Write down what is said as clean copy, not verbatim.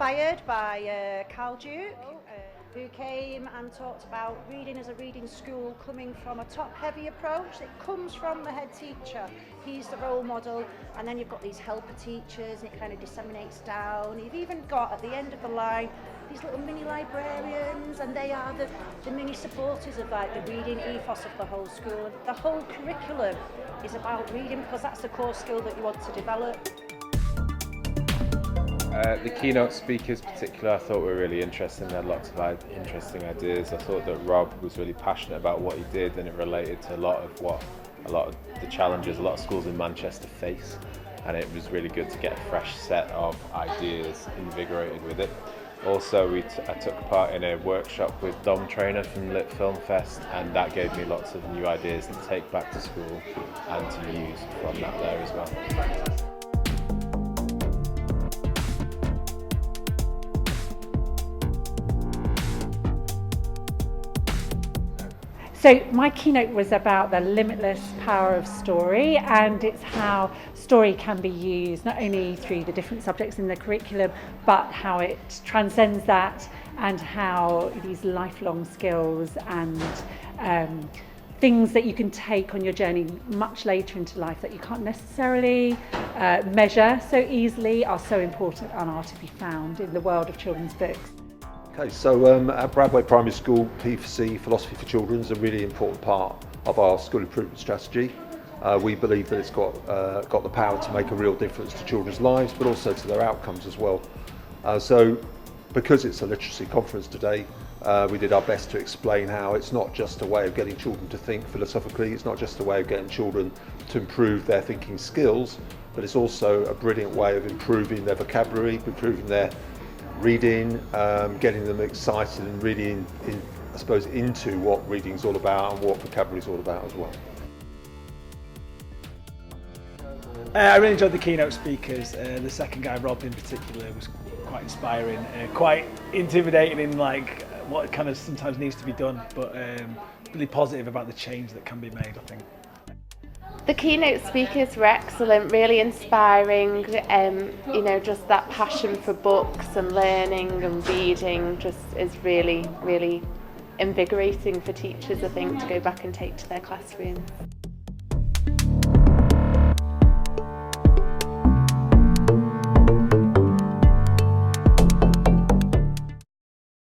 inspired by Carl Duke, who came and talked about reading as a reading school coming from a top-heavy approach. It comes from the head teacher. He's the role model, and then you've got these helper teachers, and it kind of disseminates down. You've even got, at the end of the line, these little mini librarians, and they are the mini supporters of like the reading ethos of the whole school. The whole curriculum is about reading because that's the core skill that you want to develop. The keynote speakers particularly I thought were really interesting. They had lots of interesting ideas. I thought that Rob was really passionate about what he did, and it related to a lot of the challenges a lot of schools in Manchester face, and it was really good to get a fresh set of ideas invigorated with it. Also, I took part in a workshop with Dom Trainer from Lit Film Fest, and that gave me lots of new ideas to take back to school and to use from that there as well. So my keynote was about the limitless power of story, and it's how story can be used not only through the different subjects in the curriculum, but how it transcends that, and how these lifelong skills and things that you can take on your journey much later into life that you can't necessarily measure so easily are so important and are to be found in the world of children's books. Okay, so at Bradway Primary School, P4C, Philosophy for Children, is a really important part of our school improvement strategy. We believe that it's got the power to make a real difference to children's lives, but also to their outcomes as well. So because it's a literacy conference today, we did our best to explain how it's not just a way of getting children to think philosophically, it's not just a way of getting children to improve their thinking skills, but it's also a brilliant way of improving their vocabulary, improving their reading, getting them excited and really I suppose into what reading's all about and what vocabulary's all about as well. I really enjoyed the keynote speakers. The second guy, Rob in particular, was quite inspiring, quite intimidating in like what kind of sometimes needs to be done, but really positive about the change that can be made, I think. The keynote speakers were excellent, really inspiring, just that passion for books and learning and reading just is really, really invigorating for teachers, I think, to go back and take to their classrooms.